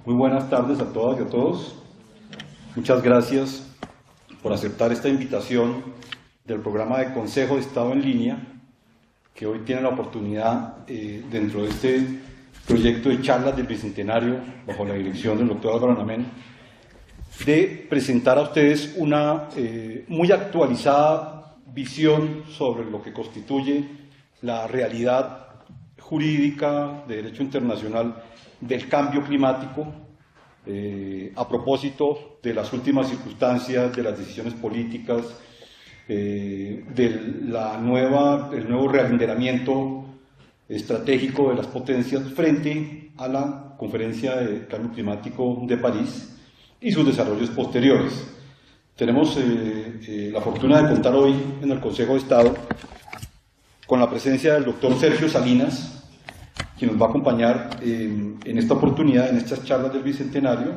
Muy buenas tardes a todas y a todos. Muchas gracias por aceptar esta invitación del programa de Consejo de Estado en Línea, que hoy tiene la oportunidad, dentro de este proyecto de charlas del Bicentenario, bajo la dirección del doctor Álvaro Anamén, de presentar a ustedes una muy actualizada visión sobre lo que constituye la realidad jurídica de derecho internacional del cambio climático, a propósito de las últimas circunstancias, de las decisiones políticas, del nuevo realinderamiento estratégico de las potencias frente a la Conferencia de Cambio Climático de París y sus desarrollos posteriores. Tenemos la fortuna de contar hoy en el Consejo de Estado con la presencia del doctor Sergio Salinas, quien nos va a acompañar en esta oportunidad, en estas charlas del Bicentenario,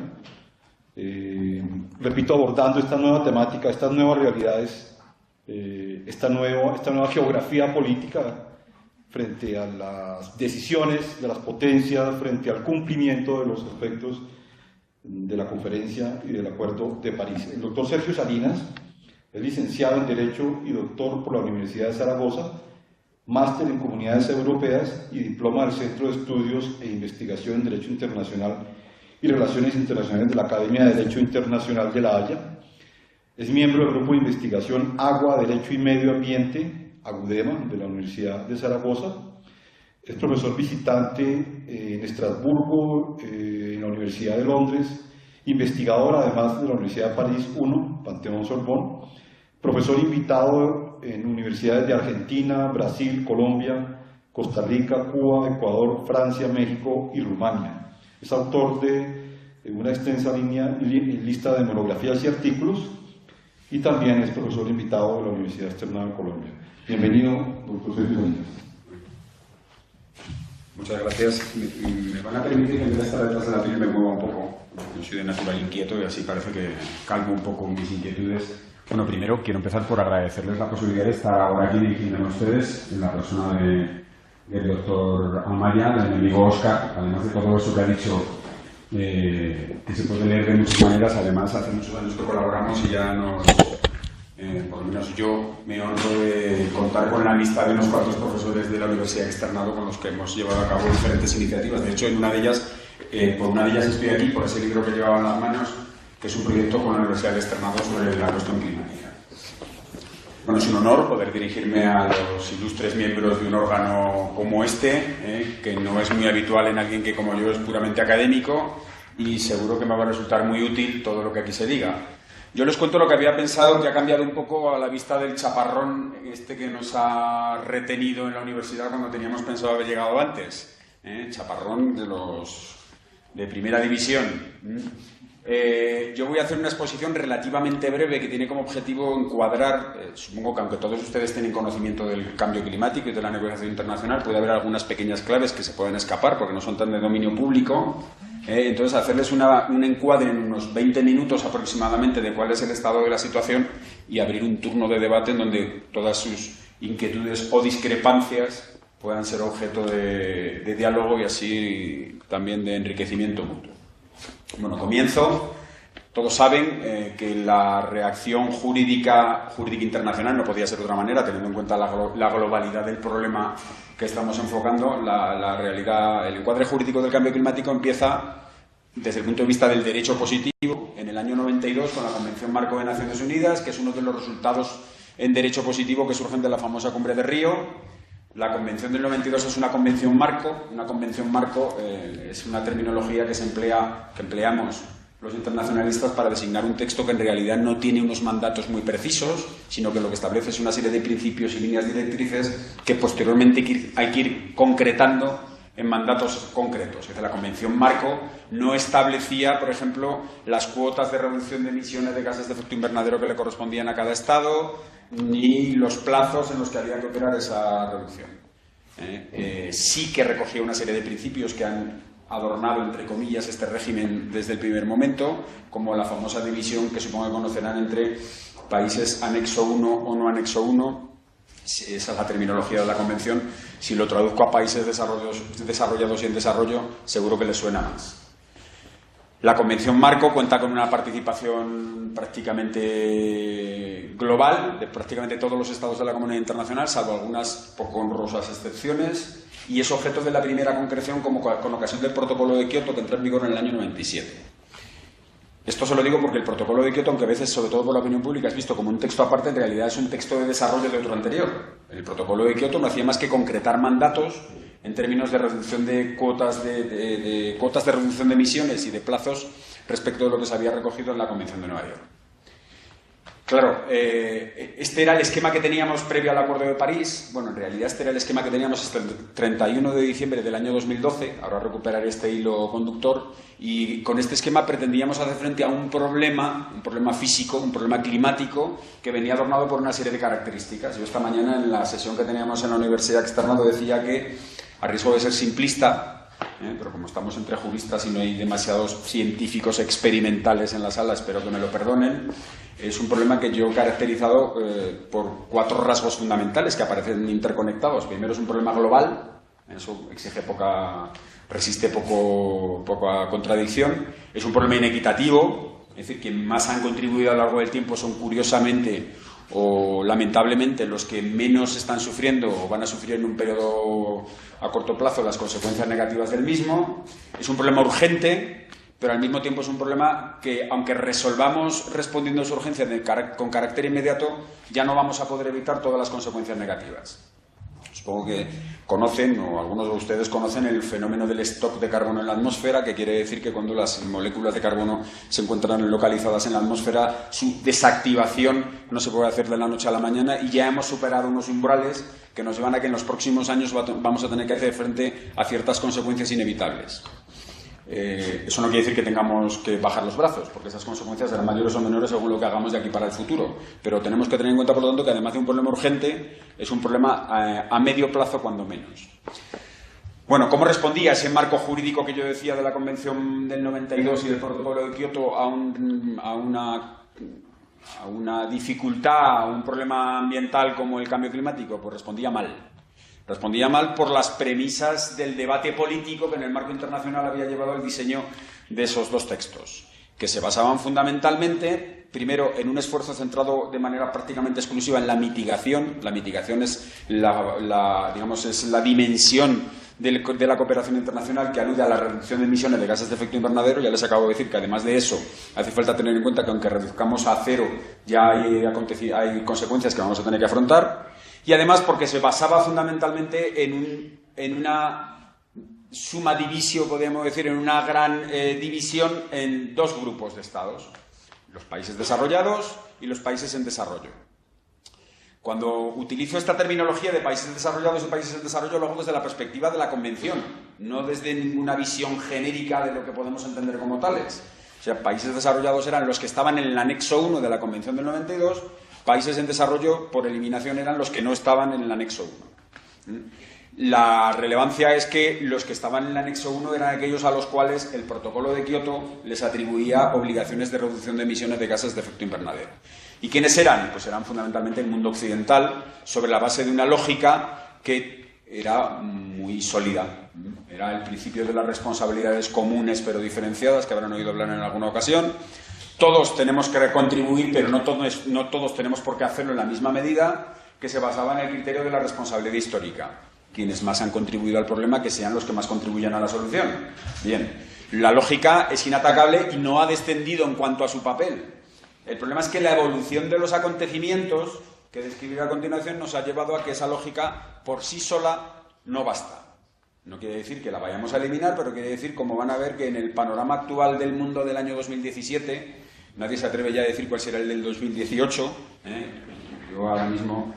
repito, abordando esta nueva temática, estas nuevas realidades, esta nueva geografía política frente a las decisiones de las potencias, frente al cumplimiento de los aspectos de la conferencia y del Acuerdo de París. El doctor Sergio Salinas es licenciado en Derecho y doctor por la Universidad de Zaragoza, máster en Comunidades Europeas y diploma del Centro de Estudios e Investigación en Derecho Internacional y Relaciones Internacionales de la Academia de Derecho Internacional de La Haya. Es miembro del Grupo de Investigación Agua, Derecho y Medio Ambiente, AGUDEMA, de la Universidad de Zaragoza. Es profesor visitante en Estrasburgo, en la Universidad de Londres, investigador además de la Universidad de París I, Panteón-Sorbonne, profesor invitado en universidades de Argentina, Brasil, Colombia, Costa Rica, Cuba, Ecuador, Francia, México y Rumania. Es autor de una extensa lista de monografías y artículos y también es profesor invitado de la Universidad Externada de Colombia. Bienvenido, doctor Sergio Salinas. Muchas gracias. Me van a permitir que en vez de estar detrás de la piel me mueva un poco. Yo soy de natural inquieto y así parece que calmo un poco mis inquietudes. Bueno, primero quiero empezar por agradecerles la posibilidad de estar ahora aquí dirigiéndome a ustedes en la persona del doctor Amaya, del amigo Óscar, además de todo eso que ha dicho, que se puede leer de muchas maneras. Además, hace muchos años que colaboramos y ya por lo menos yo me honro de contar con la amistad de unos cuantos profesores de la Universidad Externado con los que hemos llevado a cabo diferentes iniciativas. De hecho, en una de ellas, por una de ellas estoy aquí, por ese libro que llevaba en las manos, que es un proyecto con la Universidad Externado sobre la cuestión climática. Bueno, es un honor poder dirigirme a los ilustres miembros de un órgano como este, que no es muy habitual en alguien que como yo es puramente académico, y seguro que me va a resultar muy útil todo lo que aquí se diga. Yo les cuento lo que había pensado, que ha cambiado un poco a la vista del chaparrón que nos ha retenido en la universidad cuando teníamos pensado haber llegado antes. Chaparrón de los de primera división. Yo voy a hacer una exposición relativamente breve que tiene como objetivo encuadrar, supongo que aunque todos ustedes tienen conocimiento del cambio climático y de la negociación internacional, puede haber algunas pequeñas claves que se pueden escapar porque no son tan de dominio público. Entonces, hacerles un encuadre en unos 20 minutos aproximadamente de cuál es el estado de la situación y abrir un turno de debate en donde todas sus inquietudes o discrepancias puedan ser objeto de diálogo y así también de enriquecimiento mutuo. Bueno, comienzo. Todos saben que la reacción jurídica internacional no podía ser de otra manera, teniendo en cuenta la globalidad del problema que estamos enfocando. La realidad, el encuadre jurídico del cambio climático empieza desde el punto de vista del derecho positivo en el año 92 con la Convención Marco de Naciones Unidas, que es uno de los resultados en derecho positivo que surgen de la famosa Cumbre de Río. La Convención del 92 es una convención marco. Una convención marco es una terminología que empleamos los internacionalistas para designar un texto que en realidad no tiene unos mandatos muy precisos, sino que lo que establece es una serie de principios y líneas directrices que posteriormente hay que ir concretando en mandatos concretos. Es decir, la Convención Marco no establecía, por ejemplo, las cuotas de reducción de emisiones de gases de efecto invernadero que le correspondían a cada Estado, ni los plazos en los que había que operar esa reducción. Sí que recogía una serie de principios que han adornado, entre comillas, este régimen desde el primer momento, como la famosa división que supongo que conocerán entre países anexo 1 o no anexo 1. Esa es la terminología de la Convención. Si lo traduzco a países desarrollados y en desarrollo, seguro que les suena más. La Convención Marco cuenta con una participación prácticamente global de prácticamente todos los estados de la comunidad internacional, salvo algunas poco honrosas excepciones, y es objeto de la primera concreción con ocasión del Protocolo de Kioto, que entró en vigor en el año 97. Esto se lo digo porque el Protocolo de Kioto, aunque a veces, sobre todo por la opinión pública, es visto como un texto aparte, en realidad es un texto de desarrollo de otro anterior. El Protocolo de Kioto no hacía más que concretar mandatos en términos de reducción de cuotas de reducción de emisiones y de plazos respecto de lo que se había recogido en la Convención de Nueva York. Claro, este era el esquema que teníamos previo al Acuerdo de París. Bueno, en realidad este era el esquema que teníamos hasta el 31 de diciembre del año 2012. Ahora recuperaré este hilo conductor. Y con este esquema pretendíamos hacer frente a un problema físico, un problema climático, que venía adornado por una serie de características. Yo esta mañana en la sesión que teníamos en la Universidad Externa lo decía que, a riesgo de ser simplista, pero como estamos entre juristas y no hay demasiados científicos experimentales en la sala, espero que me lo perdonen, es un problema que yo he caracterizado por 4 rasgos fundamentales que aparecen interconectados. Primero, es un problema global, eso resiste poca contradicción. Es un problema inequitativo, es decir, quienes más han contribuido a lo largo del tiempo son, curiosamente o lamentablemente, los que menos están sufriendo o van a sufrir en un periodo a corto plazo las consecuencias negativas del mismo. Es un problema urgente, pero al mismo tiempo es un problema que, aunque resolvamos respondiendo a su urgencia con carácter inmediato, ya no vamos a poder evitar todas las consecuencias negativas. Supongo que conocen, o algunos de ustedes conocen, el fenómeno del stock de carbono en la atmósfera, que quiere decir que cuando las moléculas de carbono se encuentran localizadas en la atmósfera, su desactivación no se puede hacer de la noche a la mañana, y ya hemos superado unos umbrales que nos llevan a que en los próximos años vamos a tener que hacer frente a ciertas consecuencias inevitables. Eso no quiere decir que tengamos que bajar los brazos, porque esas consecuencias serán mayores o menores según lo que hagamos de aquí para el futuro. Pero tenemos que tener en cuenta, por lo tanto, que además de un problema urgente, es un problema a medio plazo, cuando menos. Bueno, ¿cómo respondía ese marco jurídico que yo decía de la Convención del 92 y del Protocolo de Kioto a una dificultad, a un problema ambiental como el cambio climático? Pues respondía mal. Respondía mal por las premisas del debate político que en el marco internacional había llevado al diseño de esos 2 textos, que se basaban fundamentalmente, primero, en un esfuerzo centrado de manera prácticamente exclusiva en la mitigación. La mitigación es la dimensión de la cooperación internacional que alude a la reducción de emisiones de gases de efecto invernadero. Ya les acabo de decir que, además de eso, hace falta tener en cuenta que, aunque reduzcamos a 0, ya hay consecuencias que vamos a tener que afrontar. Y además porque se basaba fundamentalmente en una suma divisio, podríamos decir, en una gran división en 2 grupos de estados: los países desarrollados y los países en desarrollo. Cuando utilizo esta terminología de países desarrollados y países en desarrollo, lo hago desde la perspectiva de la Convención, no desde ninguna visión genérica de lo que podemos entender como tales. O sea, países desarrollados eran los que estaban en el anexo 1 de la Convención del 92, países en desarrollo, por eliminación, eran los que no estaban en el anexo 1. La relevancia es que los que estaban en el anexo 1 eran aquellos a los cuales el Protocolo de Kioto les atribuía obligaciones de reducción de emisiones de gases de efecto invernadero. ¿Y quiénes eran? Pues eran fundamentalmente el mundo occidental, sobre la base de una lógica que era muy sólida. Era el principio de las responsabilidades comunes pero diferenciadas, que habrán oído hablar en alguna ocasión. Todos tenemos que contribuir, pero no todos tenemos por qué hacerlo en la misma medida, que se basaba en el criterio de la responsabilidad histórica. Quienes más han contribuido al problema, que sean los que más contribuyan a la solución. Bien, la lógica es inatacable y no ha descendido en cuanto a su papel. El problema es que la evolución de los acontecimientos que describiré a continuación nos ha llevado a que esa lógica por sí sola no basta. No quiere decir que la vayamos a eliminar, pero quiere decir, como van a ver, que en el panorama actual del mundo del año 2017, nadie se atreve ya a decir cuál será el del 2018. Yo ahora mismo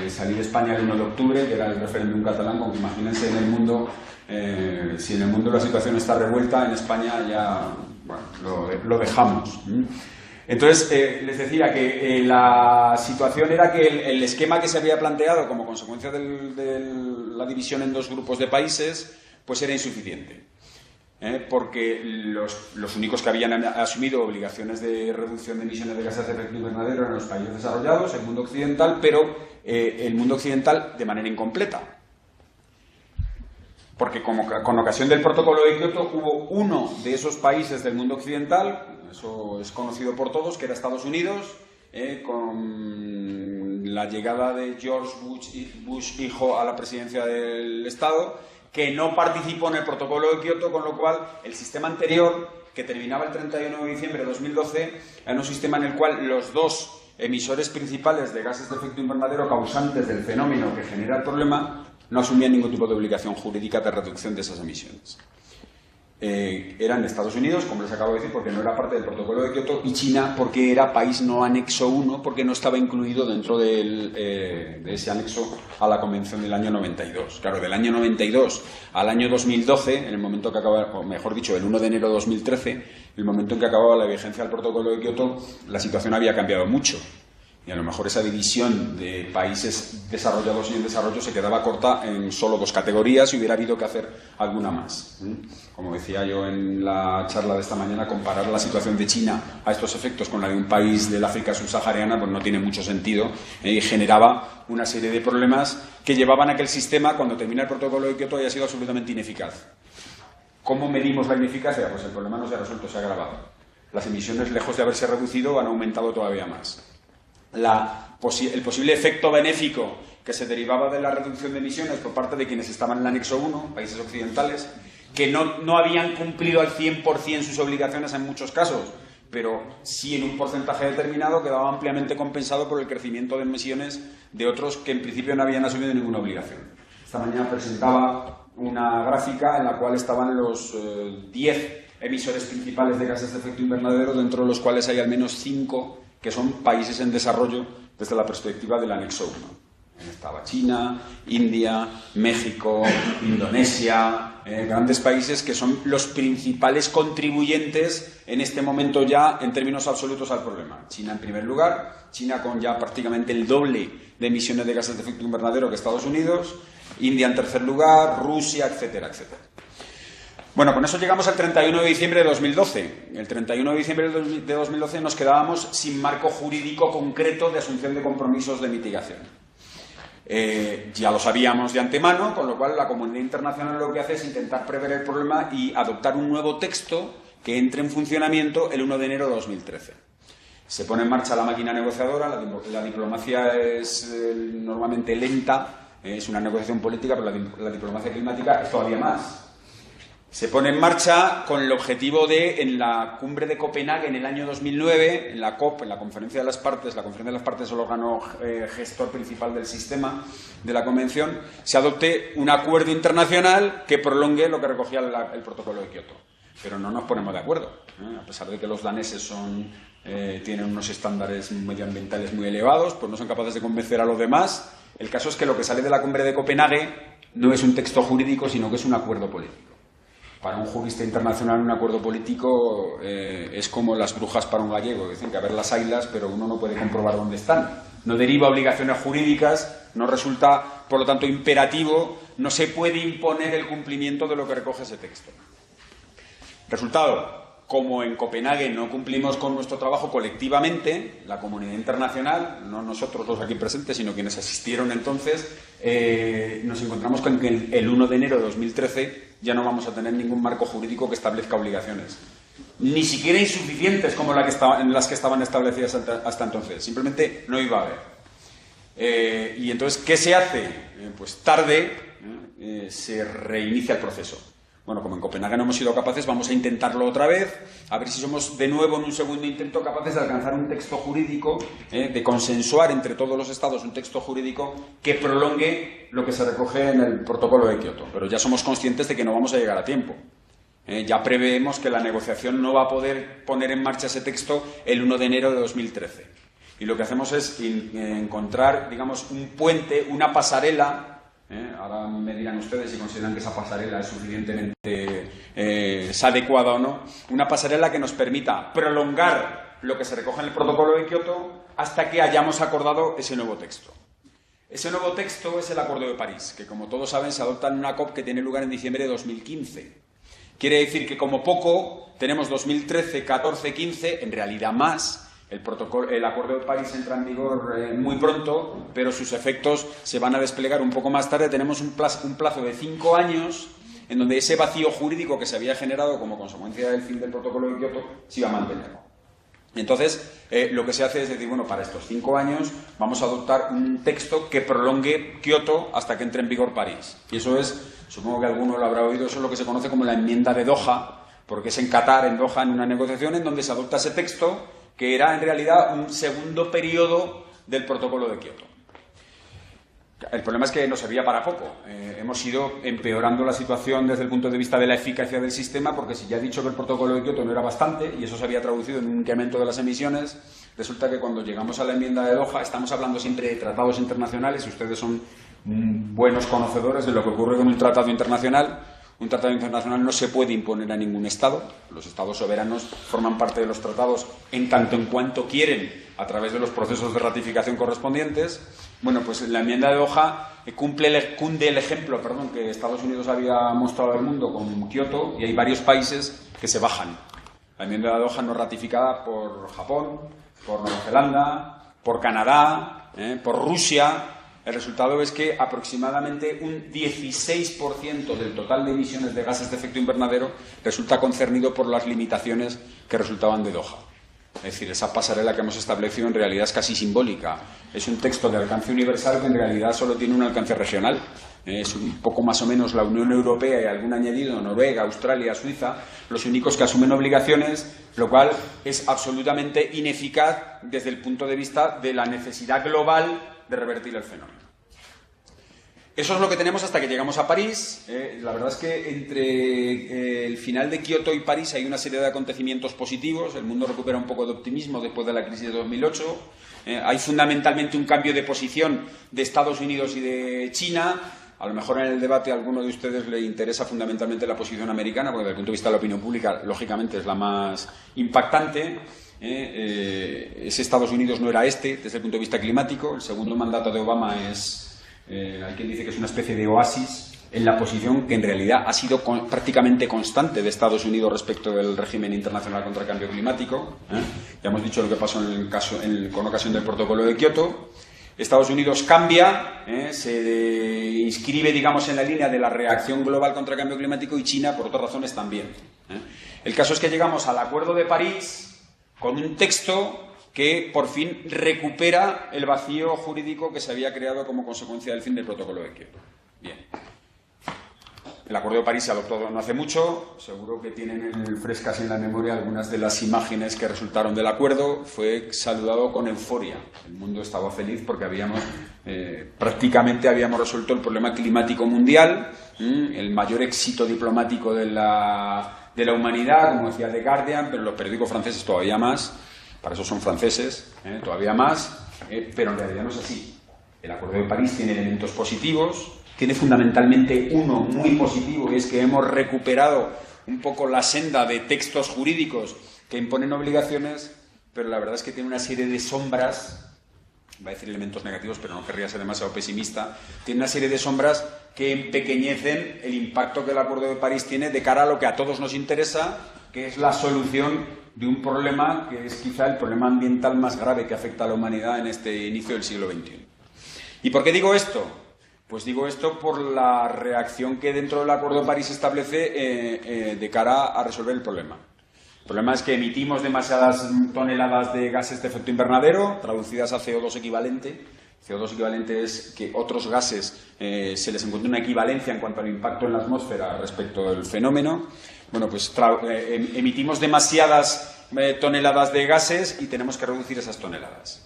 salí de España el 1 de octubre, que era el referéndum catalán, como que imagínense en el mundo, si en el mundo la situación está revuelta, en España ya lo dejamos. Entonces, les decía que la situación era que el esquema que se había planteado como consecuencia de la división en 2 grupos de países, pues era insuficiente. Porque los únicos que habían asumido obligaciones de reducción de emisiones de gases de efecto invernadero eran los países desarrollados, el mundo occidental, pero el mundo occidental de manera incompleta. porque con ocasión del protocolo de Kioto hubo uno de esos países del mundo occidental, eso es conocido por todos, que era Estados Unidos, con la llegada de George Bush hijo a la presidencia del Estado, que no participó en el protocolo de Kioto, con lo cual el sistema anterior, que terminaba el 31 de diciembre de 2012, era un sistema en el cual los dos emisores principales de gases de efecto invernadero causantes del fenómeno que genera el problema no asumían ningún tipo de obligación jurídica de reducción de esas emisiones. Eran Estados Unidos, como les acabo de decir, porque no era parte del protocolo de Kioto, y China, porque era país no anexo 1, porque no estaba incluido dentro de ese anexo a la Convención del año 92. Claro, del año 92 al año 2012, en el momento que acababa, o mejor dicho, el 1 de enero de 2013, el momento en que acababa la vigencia del protocolo de Kioto, la situación había cambiado mucho. Y a lo mejor esa división de países desarrollados y en desarrollo se quedaba corta en solo 2 categorías y hubiera habido que hacer alguna más. Como decía yo en la charla de esta mañana, comparar la situación de China a estos efectos con la de un país del África subsahariana pues no tiene mucho sentido, y generaba una serie de problemas que llevaban a que el sistema, cuando termina el protocolo de Kioto, haya sido absolutamente ineficaz. ¿Cómo medimos la ineficacia? Pues el problema no se ha resuelto, se ha agravado. Las emisiones, lejos de haberse reducido, han aumentado todavía más. El posible efecto benéfico que se derivaba de la reducción de emisiones por parte de quienes estaban en el anexo 1, países occidentales, que no habían cumplido al 100% sus obligaciones en muchos casos, pero sí en un porcentaje determinado, quedaba ampliamente compensado por el crecimiento de emisiones de otros que en principio no habían asumido ninguna obligación. Esta mañana presentaba una gráfica en la cual estaban los 10 emisores principales de gases de efecto invernadero, dentro de los cuales hay al menos 5 que son países en desarrollo desde la perspectiva del anexo 1. Estaba China, India, México, Indonesia, grandes países que son los principales contribuyentes en este momento ya en términos absolutos al problema. China en primer lugar, China con ya prácticamente el doble de emisiones de gases de efecto invernadero que Estados Unidos, India en tercer lugar, Rusia, etcétera, etcétera. Bueno, con eso llegamos al 31 de diciembre de 2012. El 31 de diciembre de 2012 nos quedábamos sin marco jurídico concreto de asunción de compromisos de mitigación. Ya lo sabíamos de antemano, con lo cual la comunidad internacional lo que hace es intentar prever el problema y adoptar un nuevo texto que entre en funcionamiento el 1 de enero de 2013. Se pone en marcha la máquina negociadora, la diplomacia es normalmente lenta, es una negociación política, pero la diplomacia climática es todavía más. Se pone en marcha con el objetivo de, en la cumbre de Copenhague en el año 2009, en la COP, en la Conferencia de las Partes, la Conferencia de las Partes es el órgano gestor principal del sistema de la Convención, se adopte un acuerdo internacional que prolongue lo que recogía el protocolo de Kioto. Pero no nos ponemos de acuerdo, a pesar de que los daneses tienen unos estándares medioambientales muy elevados, pues no son capaces de convencer a los demás. El caso es que lo que sale de la cumbre de Copenhague no es un texto jurídico, sino que es un acuerdo político. Para un jurista internacional un acuerdo político es como las brujas para un gallego, dicen que a ver las haylas, pero uno no puede comprobar dónde están. No deriva obligaciones jurídicas, no resulta, por lo tanto, imperativo, no se puede imponer el cumplimiento de lo que recoge ese texto. Resultado, como en Copenhague no cumplimos con nuestro trabajo colectivamente, la comunidad internacional, no nosotros los aquí presentes, sino quienes asistieron entonces, nos encontramos con que el 1 de enero de 2013 ya no vamos a tener ningún marco jurídico que establezca obligaciones. Ni siquiera insuficientes como las que estaban establecidas hasta entonces. Simplemente no iba a haber. Y entonces, ¿qué se hace? Pues tarde se reinicia el proceso. Bueno, como en Copenhague no hemos sido capaces, vamos a intentarlo otra vez, a ver si somos de nuevo en un segundo intento capaces de alcanzar un texto jurídico, de consensuar entre todos los estados un texto jurídico que prolongue lo que se recoge en el protocolo de Kioto. Pero ya somos conscientes de que no vamos a llegar a tiempo. Ya preveemos que la negociación no va a poder poner en marcha ese texto el 1 de enero de 2013. Y lo que hacemos es encontrar, digamos, un puente, una pasarela. Ahora me dirán ustedes si consideran que esa pasarela es suficientemente adecuada o no. Una pasarela que nos permita prolongar lo que se recoge en el protocolo de Kioto hasta que hayamos acordado ese nuevo texto. Ese nuevo texto es el Acuerdo de París, que como todos saben se adopta en una COP que tiene lugar en diciembre de 2015. Quiere decir que como poco tenemos 2013, 14, 15, en realidad más. El Acuerdo de París entra en vigor muy pronto, pero sus efectos se van a desplegar un poco más tarde. Tenemos un plazo de 5 años en donde ese vacío jurídico que se había generado como consecuencia del fin del protocolo de Kioto se iba a mantener. Entonces, lo que se hace es decir, bueno, para estos 5 años vamos a adoptar un texto que prolongue Kioto hasta que entre en vigor París. Y eso es, supongo que alguno lo habrá oído, eso es lo que se conoce como la enmienda de Doha, porque es en Qatar, en Doha, en una negociación en donde se adopta ese texto que era en realidad un segundo periodo del protocolo de Kioto. El problema es que no servía para poco. Hemos ido empeorando la situación desde el punto de vista de la eficacia del sistema, porque si ya he dicho que el protocolo de Kioto no era bastante, y eso se había traducido en un incremento de las emisiones, resulta que cuando llegamos a la enmienda de Doha estamos hablando siempre de tratados internacionales, y ustedes son buenos conocedores de lo que ocurre con un tratado internacional. Un tratado internacional no se puede imponer a ningún Estado. Los Estados soberanos forman parte de los tratados en tanto en cuanto quieren, a través de los procesos de ratificación correspondientes. Bueno, pues la enmienda de Doha cunde el ejemplo que Estados Unidos había mostrado al mundo con Kioto, y hay varios países que se bajan. La enmienda de Doha no ratificada por Japón, por Nueva Zelanda, por Canadá, por Rusia. El resultado es que aproximadamente un 16% del total de emisiones de gases de efecto invernadero resulta concernido por las limitaciones que resultaban de Doha. Es decir, esa pasarela que hemos establecido en realidad es casi simbólica. Es un texto de alcance universal que en realidad solo tiene un alcance regional. Es un poco más o menos la Unión Europea y algún añadido, Noruega, Australia, Suiza, los únicos que asumen obligaciones, lo cual es absolutamente ineficaz desde el punto de vista de la necesidad global de revertir el fenómeno. Eso es lo que tenemos hasta que llegamos a París. La verdad es que entre el final de Kioto y París hay una serie de acontecimientos positivos. El mundo recupera un poco de optimismo después de la crisis de 2008. Hay fundamentalmente un cambio de posición de Estados Unidos y de China. A lo mejor en el debate a alguno de ustedes le interesa fundamentalmente la posición americana, porque desde el punto de vista de la opinión pública, lógicamente, es la más impactante. Ese Estados Unidos no era desde el punto de vista climático. El segundo mandato de Obama es... hay quien dice que es una especie de oasis en la posición que en realidad ha sido prácticamente constante de Estados Unidos respecto del régimen internacional contra el cambio climático. Ya hemos dicho lo que pasó con ocasión del protocolo de Kioto. Estados Unidos cambia, se inscribe, digamos, en la línea de la reacción global contra el cambio climático, y China, por otras razones, también. El caso es que llegamos al Acuerdo de París con un texto que por fin recupera el vacío jurídico que se había creado como consecuencia del fin del protocolo de Kioto. Bien. El Acuerdo de París se adoptó no hace mucho, seguro que tienen frescas en la memoria algunas de las imágenes que resultaron del acuerdo. Fue saludado con euforia. El mundo estaba feliz porque prácticamente habíamos resuelto el problema climático mundial, el mayor éxito diplomático de la humanidad, como decía The Guardian, pero los periódicos franceses todavía más. Para eso son franceses, todavía más, pero en realidad no es así. El Acuerdo de París tiene elementos positivos, tiene fundamentalmente uno muy positivo, y es que hemos recuperado un poco la senda de textos jurídicos que imponen obligaciones, pero la verdad es que tiene una serie de sombras, va a decir elementos negativos, pero no querría ser demasiado pesimista, tiene una serie de sombras que empequeñecen el impacto que el Acuerdo de París tiene de cara a lo que a todos nos interesa, que es la solución de un problema que es quizá el problema ambiental más grave que afecta a la humanidad en este inicio del siglo XXI. ¿Y por qué digo esto? Pues digo esto por la reacción que dentro del Acuerdo de París establece de cara a resolver el problema. El problema es que emitimos demasiadas toneladas de gases de efecto invernadero, traducidas a CO2 equivalente. CO2 equivalente es que otros gases se les encuentra una equivalencia en cuanto al impacto en la atmósfera respecto del fenómeno. Bueno, pues emitimos demasiadas toneladas de gases y tenemos que reducir esas toneladas.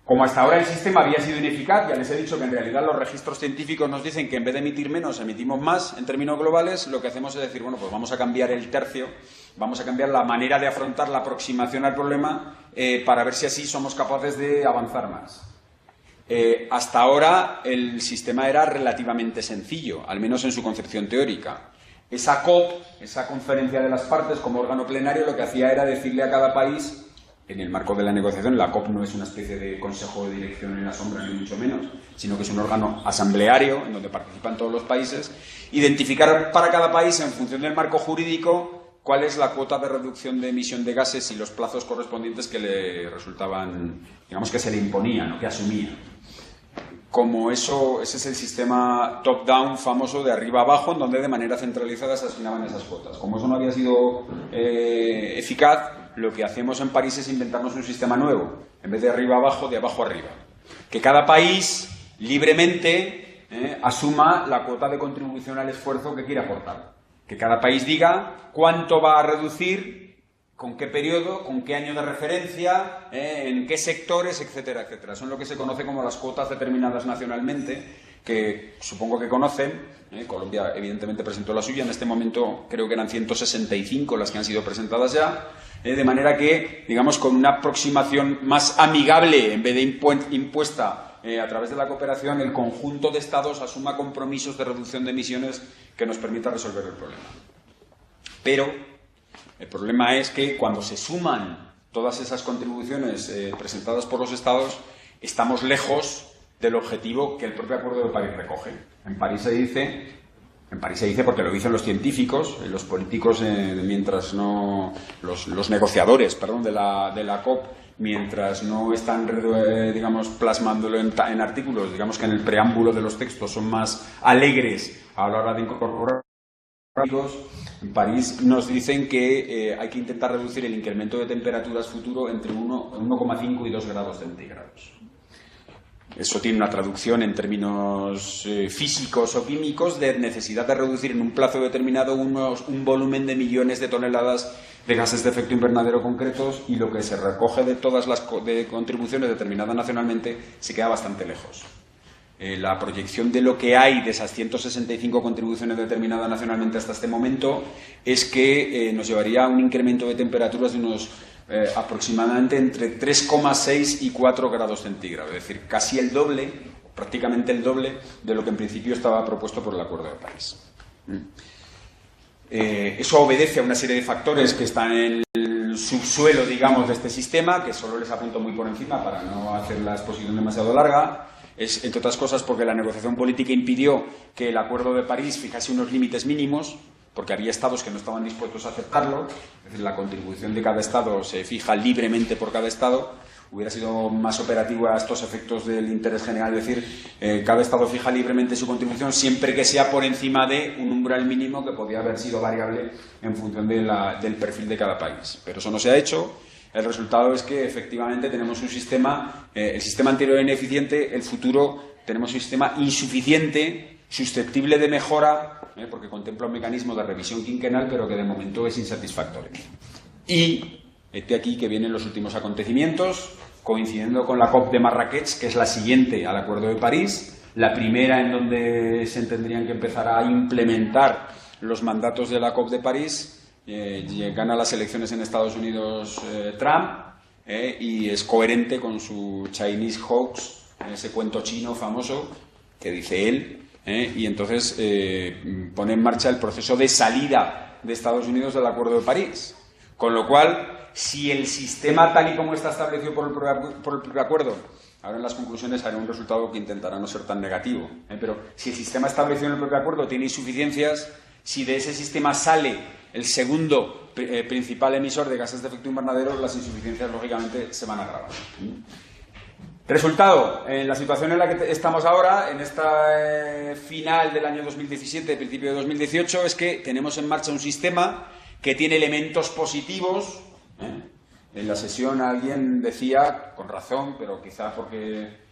Como hasta ahora el sistema había sido ineficaz, ya les he dicho que en realidad los registros científicos nos dicen que en vez de emitir menos, emitimos más en términos globales. Lo que hacemos es decir, bueno, pues vamos a cambiar el tercio, vamos a cambiar la manera de afrontar la aproximación al problema para ver si así somos capaces de avanzar más. Hasta ahora el sistema era relativamente sencillo, al menos en su concepción teórica. Esa COP, esa conferencia de las partes como órgano plenario, lo que hacía era decirle a cada país, en el marco de la negociación, la COP no es una especie de consejo de dirección en la sombra, ni mucho menos, sino que es un órgano asambleario en donde participan todos los países, identificar para cada país, en función del marco jurídico, cuál es la cuota de reducción de emisión de gases y los plazos correspondientes que le resultaban, digamos, que se le imponían o que asumía. como ese es el sistema top-down famoso de arriba abajo, en donde de manera centralizada se asignaban esas cuotas. Como eso no había sido eficaz, lo que hacemos en París es inventarnos un sistema nuevo, en vez de arriba abajo, de abajo arriba. Que cada país libremente asuma la cuota de contribución al esfuerzo que quiere aportar. Que cada país diga cuánto va a reducir, con qué periodo, con qué año de referencia, en qué sectores, etcétera, etcétera. Son lo que se conoce como las cuotas determinadas nacionalmente, que supongo que conocen. Colombia evidentemente presentó la suya, en este momento creo que eran 165 las que han sido presentadas ya, de manera que, digamos, con una aproximación más amigable en vez de impuesta a través de la cooperación, el conjunto de Estados asuma compromisos de reducción de emisiones que nos permita resolver el problema. Pero el problema es que cuando se suman todas esas contribuciones presentadas por los Estados, estamos lejos del objetivo que el propio Acuerdo de París recoge. En París se dice porque lo dicen los científicos, los políticos, mientras no los negociadores, perdón, de la COP, mientras no están, digamos, plasmándolo en artículos, digamos que en el preámbulo de los textos son más alegres a la hora de incorporar. En París nos dicen que hay que intentar reducir el incremento de temperaturas futuro entre 1,5 y 2 grados centígrados. Eso tiene una traducción en términos físicos o químicos de necesidad de reducir en un plazo determinado un volumen de millones de toneladas de gases de efecto invernadero concretos, y lo que se recoge de todas las contribuciones determinadas nacionalmente se queda bastante lejos. La proyección de lo que hay de esas 165 contribuciones determinadas nacionalmente hasta este momento es que nos llevaría a un incremento de temperaturas de unos aproximadamente entre 3,6 y 4 grados centígrados, es decir, casi el doble, prácticamente el doble de lo que en principio estaba propuesto por el Acuerdo de París. Eso obedece a una serie de factores que están en el subsuelo, digamos, de este sistema, que solo les apunto muy por encima para no hacer la exposición demasiado larga. Es, entre otras cosas, porque la negociación política impidió que el Acuerdo de París fijase unos límites mínimos, porque había estados que no estaban dispuestos a aceptarlo. Es decir, la contribución de cada estado se fija libremente por cada estado. Hubiera sido más operativo a estos efectos del interés general, es decir, cada estado fija libremente su contribución siempre que sea por encima de un umbral mínimo que podía haber sido variable en función del perfil de cada país. Pero eso no se ha hecho. El resultado es que efectivamente tenemos un sistema, el sistema anterior era ineficiente, el futuro tenemos un sistema insuficiente, susceptible de mejora, porque contempla un mecanismo de revisión quinquenal, pero que de momento es insatisfactorio. Y este aquí que vienen los últimos acontecimientos, coincidiendo con la COP de Marrakech, que es la siguiente al Acuerdo de París, la primera en donde se tendrían que empezar a implementar los mandatos de la COP de París. Gana las elecciones en Estados Unidos Trump y es coherente con su Chinese hoax, ese cuento chino famoso que dice él, y entonces pone en marcha el proceso de salida de Estados Unidos del Acuerdo de París. Con lo cual, si el sistema tal y como está establecido por el propio acuerdo, ahora en las conclusiones haré un resultado que intentará no ser tan negativo, pero si el sistema establecido en el propio acuerdo tiene insuficiencias, si de ese sistema sale el segundo principal emisor de gases de efecto invernadero, las insuficiencias lógicamente se van a agravar. Resultado, en la situación en la que estamos ahora, en esta final del año 2017, principio de 2018, es que tenemos en marcha un sistema que tiene elementos positivos. En la sesión alguien decía, con razón, pero quizá porque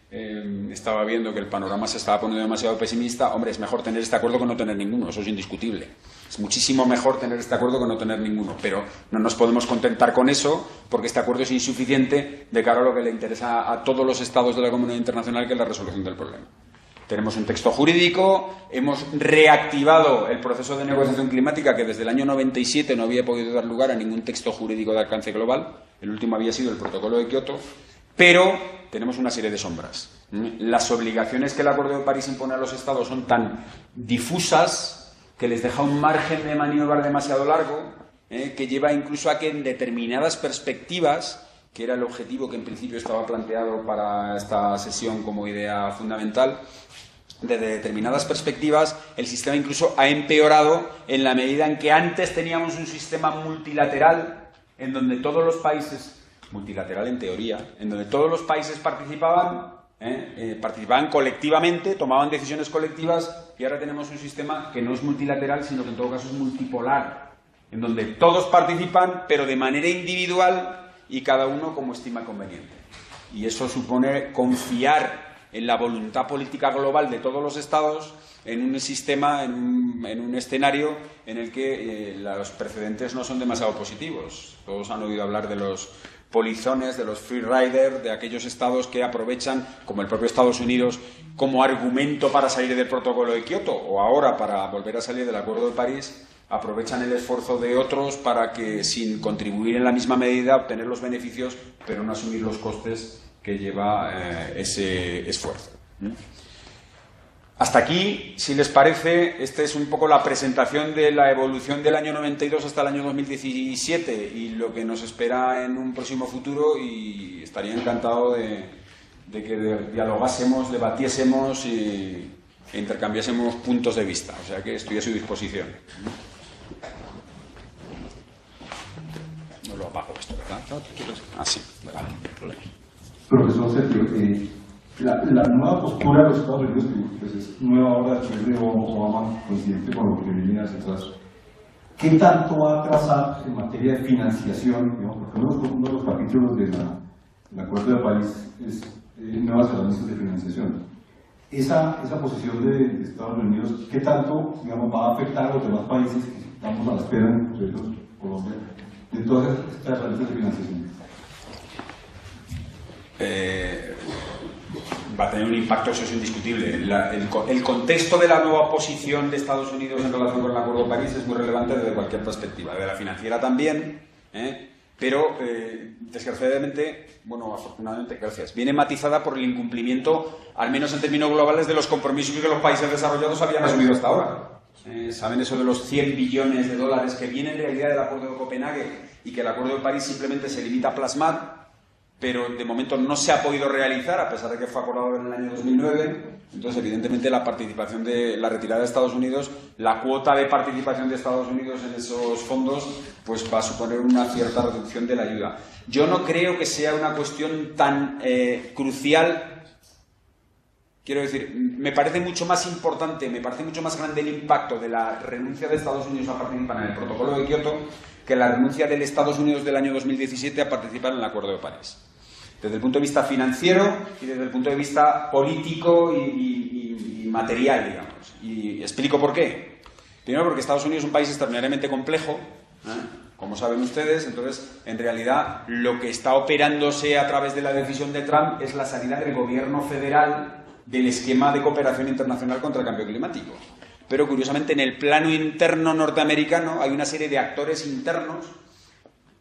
estaba viendo que el panorama se estaba poniendo demasiado pesimista, hombre, es mejor tener este acuerdo que no tener ninguno, eso es indiscutible. Es muchísimo mejor tener este acuerdo que no tener ninguno, pero no nos podemos contentar con eso, porque este acuerdo es insuficiente de cara a lo que le interesa a todos los estados de la comunidad internacional, que es la resolución del problema. Tenemos un texto jurídico, hemos reactivado el proceso de negociación climática que desde el año 97 no había podido dar lugar a ningún texto jurídico de alcance global, el último había sido el Protocolo de Kioto, pero tenemos una serie de sombras. Las obligaciones que el Acuerdo de París impone a los estados son tan difusas que les deja un margen de maniobra demasiado largo, que lleva incluso a que en determinadas perspectivas, que era el objetivo que en principio estaba planteado para esta sesión como idea fundamental, desde determinadas perspectivas el sistema incluso ha empeorado en la medida en que antes teníamos un sistema multilateral en donde todos los países, multilateral en teoría, en donde todos los países participaban participaban colectivamente, tomaban decisiones colectivas, y ahora tenemos un sistema que no es multilateral, sino que en todo caso es multipolar, en donde todos participan, pero de manera individual y cada uno como estima conveniente. Y eso supone confiar en la voluntad política global de todos los estados en un sistema, en un escenario en el que los precedentes no son demasiado positivos. Todos han oído hablar de los polizones, de los free riders, de aquellos estados que aprovechan, como el propio Estados Unidos, como argumento para salir del protocolo de Kioto, o ahora para volver a salir del Acuerdo de París, aprovechan el esfuerzo de otros para que, sin contribuir en la misma medida, obtener los beneficios, pero no asumir los costes que lleva ese esfuerzo. Hasta aquí, si les parece, esta es un poco la presentación de la evolución del año 92 hasta el año 2017 y lo que nos espera en un próximo futuro, y estaría encantado de que dialogásemos, debatiésemos e intercambiásemos puntos de vista. O sea que estoy a su disposición. No lo apago esto, ¿verdad? No, te quiero... Ah, sí, vale, no hay problema. Profesor Sergio, la nueva postura de los Estados Unidos, que pues es nueva ahora después de Obama, coincidente con lo que venía hacia atrás, ¿qué tanto va a atrasar en materia de financiación? Digamos, porque uno de los capítulos del Acuerdo de París es nuevas herramientas de financiación. Esa posición de Estados Unidos, ¿qué tanto, digamos, va a afectar a los demás países que estamos a la espera, entre ellos Colombia, de todas estas herramientas de financiación? Va a tener un impacto, eso es indiscutible. El contexto de la nueva posición de Estados Unidos en relación con el Acuerdo de París es muy relevante desde cualquier perspectiva, de la financiera también, pero desgraciadamente, bueno, afortunadamente, gracias, viene matizada por el incumplimiento, al menos en términos globales, de los compromisos que los países desarrollados habían asumido hasta ahora. ¿Saben eso de los 100 billones de dólares que viene en realidad del Acuerdo de Copenhague y que el Acuerdo de París simplemente se limita a plasmar, pero de momento no se ha podido realizar, a pesar de que fue acordado en el año 2009. Entonces, evidentemente, la participación de la retirada de Estados Unidos, la cuota de participación de Estados Unidos en esos fondos, pues va a suponer una cierta reducción de la ayuda. Yo no creo que sea una cuestión tan crucial. Quiero decir, me parece mucho más importante, me parece mucho más grande el impacto de la renuncia de Estados Unidos a participar en el protocolo de Kioto que la renuncia del Estados Unidos del año 2017 a participar en el Acuerdo de París. Desde el punto de vista financiero y desde el punto de vista político y material, digamos. Y explico por qué. Primero, porque Estados Unidos es un país extraordinariamente complejo, como saben ustedes. Entonces, en realidad, lo que está operándose a través de la decisión de Trump es la salida del gobierno federal del esquema de cooperación internacional contra el cambio climático. Pero, curiosamente, en el plano interno norteamericano hay una serie de actores internos,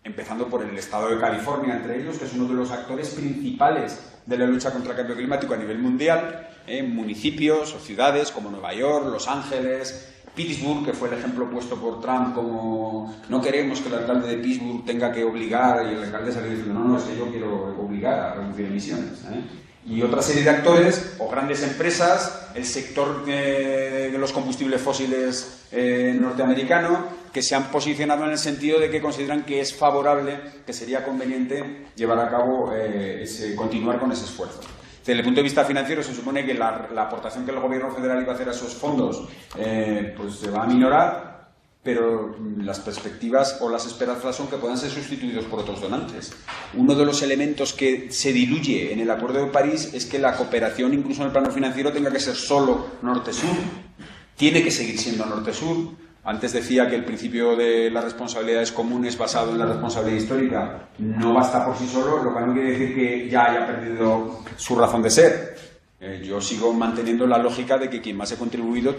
empezando por el estado de California, entre ellos, que es uno de los actores principales de la lucha contra el cambio climático a nivel mundial, municipios o ciudades como Nueva York, Los Ángeles, Pittsburgh, que fue el ejemplo puesto por Trump como no queremos que el alcalde de Pittsburgh tenga que obligar, y el alcalde salió diciendo no, es que yo quiero obligar a reducir emisiones. Y otra serie de actores o grandes empresas, el sector de los combustibles fósiles norteamericano, que se han posicionado en el sentido de que consideran que es favorable, que sería conveniente llevar a cabo, continuar con ese esfuerzo. Desde el punto de vista financiero, se supone que la aportación que el gobierno federal iba a hacer a esos fondos pues se va a minorar, pero las perspectivas o las esperanzas son que puedan ser sustituidos por otros donantes. Uno de los elementos que se diluye en el Acuerdo de París es que la cooperación, incluso en el plano financiero, tenga que ser solo norte-sur. Tiene que seguir siendo norte-sur. Antes decía que el principio de las responsabilidades comunes basado en la responsabilidad histórica no basta por sí solo, lo cual no quiere decir que ya haya perdido su razón de ser. Yo sigo manteniendo la lógica de que quien más ha contribuido al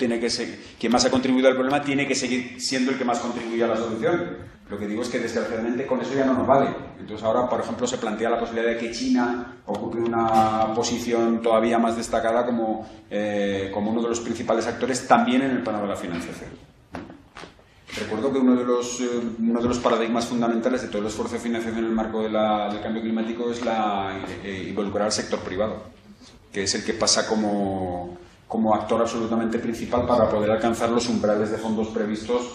problema tiene que seguir siendo el que más contribuye a la solución. Lo que digo es que, desgraciadamente, con eso ya no nos vale. Entonces ahora, por ejemplo, se plantea la posibilidad de que China ocupe una posición todavía más destacada como uno de los principales actores también en el plano de la financiación. Recuerdo que uno de los paradigmas fundamentales de todo el esfuerzo de financiación en el marco del cambio climático es involucrar al sector privado, que es el que pasa como actor absolutamente principal para poder alcanzar los umbrales de fondos previstos,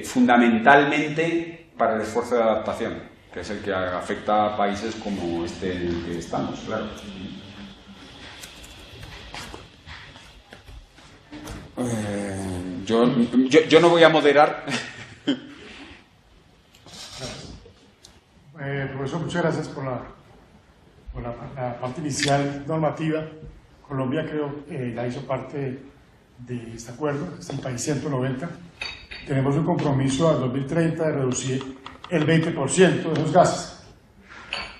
fundamentalmente para el esfuerzo de adaptación, que es el que afecta a países como este en el que estamos, claro. yo no voy a moderar. Profesor, muchas gracias por la parte inicial normativa. Colombia creo ya hizo parte de este acuerdo, es el país 190. Tenemos un compromiso al 2030 de reducir el 20% de esos gases.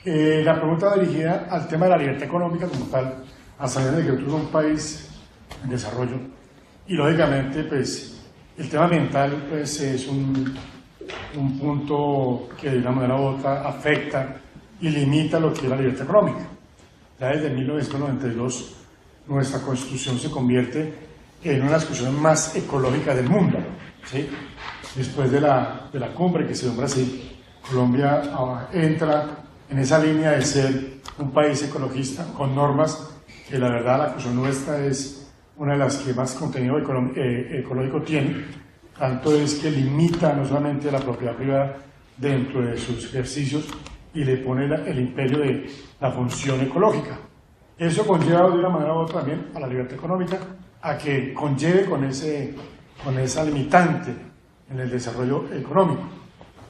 La pregunta dirigida al tema de la libertad económica como tal, a saber de que nosotros somos un país en desarrollo y lógicamente pues el tema ambiental pues es un punto que de una manera u otra afecta y limita lo que es la libertad económica. Ya desde 1992 nuestra Constitución se convierte en una de las constituciones más ecológicas del mundo, ¿sí? Después de la cumbre que se dio en Brasil, Colombia entra en esa línea de ser un país ecologista con normas que la verdad la Constitución nuestra es una de las que más contenido ecológico tiene, tanto es que limita no solamente la propiedad privada dentro de sus ejercicios y le pone el imperio de la función ecológica. Eso conlleva de una manera u otra también a la libertad económica, a que conlleve con esa limitante en el desarrollo económico.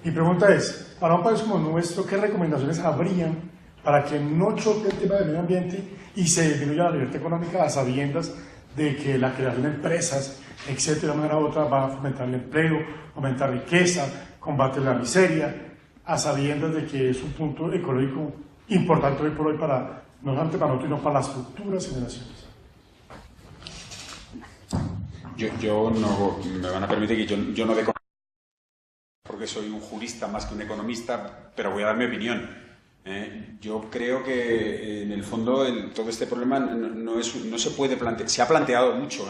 Mi pregunta es, para un país como nuestro, ¿qué recomendaciones habrían para que no choque el tema del medio ambiente y se disminuya la libertad económica a sabiendas de que la creación de empresas, etcétera, de una manera u otra va a fomentar el empleo, aumentar riqueza, combatir la miseria, a sabiendas de que es un punto ecológico importante hoy por hoy para, no solamente para nosotros, sino para las futuras generaciones? Yo no, me van a permitir que yo no de porque soy un jurista más que un economista, pero voy a dar mi opinión. Yo creo que en el fondo todo este problema no se puede plantear, se ha planteado mucho.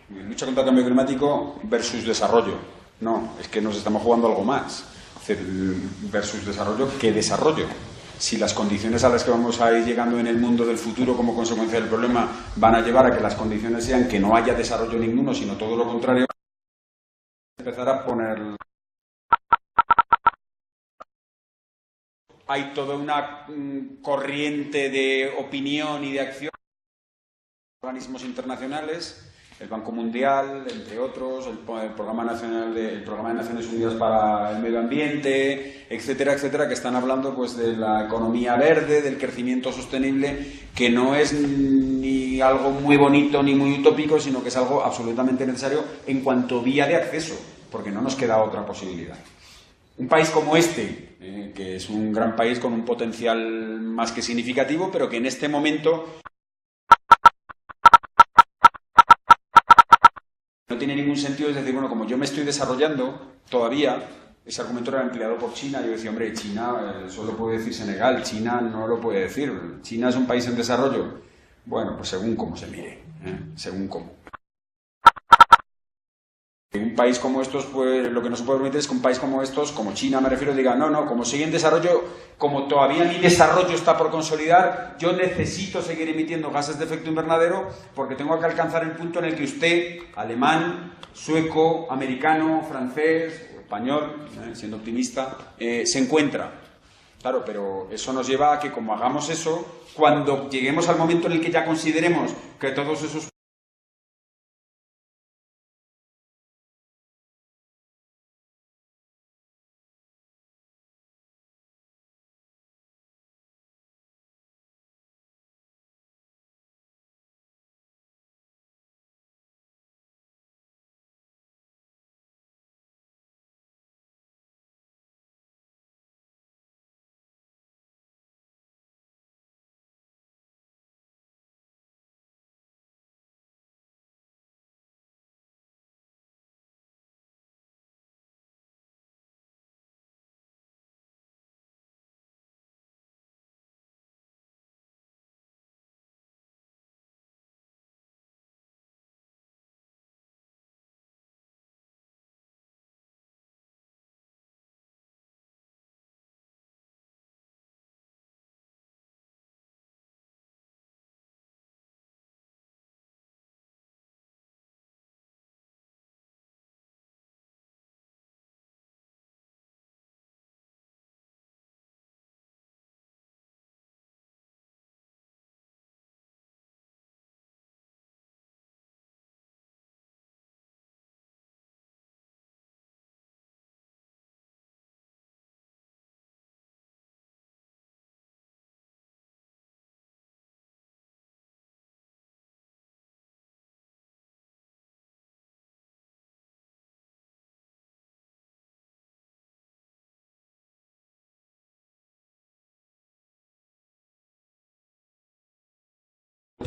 Lucha contra el cambio climático versus desarrollo. No, es que nos estamos jugando algo más. Versus desarrollo, ¿qué desarrollo? Si las condiciones a las que vamos a ir llegando en el mundo del futuro como consecuencia del problema van a llevar a que las condiciones sean que no haya desarrollo ninguno, sino todo lo contrario, empezar a poner... Hay toda una corriente de opinión y de acción de organismos internacionales, el Banco Mundial, entre otros, el Programa de Naciones Unidas para el Medio Ambiente, etcétera, etcétera, que están hablando pues de la economía verde, del crecimiento sostenible, que no es ni algo muy bonito ni muy utópico, sino que es algo absolutamente necesario en cuanto vía de acceso, porque no nos queda otra posibilidad. Un país como este, que es un gran país con un potencial más que significativo, pero que en este momento no tiene ningún sentido, es decir, bueno, como yo me estoy desarrollando todavía, ese argumento era empleado por China, yo decía, hombre, China solo puede decir Senegal, China no lo puede decir, China es un país en desarrollo. Bueno, pues según cómo se mire, según cómo. Un país como estos, pues lo que no se puede permitir es que un país como estos, como China me refiero, diga, no, como sigue en desarrollo, como todavía mi desarrollo está por consolidar, yo necesito seguir emitiendo gases de efecto invernadero porque tengo que alcanzar el punto en el que usted, alemán, sueco, americano, francés, o español, siendo optimista, se encuentra. Claro, pero eso nos lleva a que como hagamos eso, cuando lleguemos al momento en el que ya consideremos que todos esos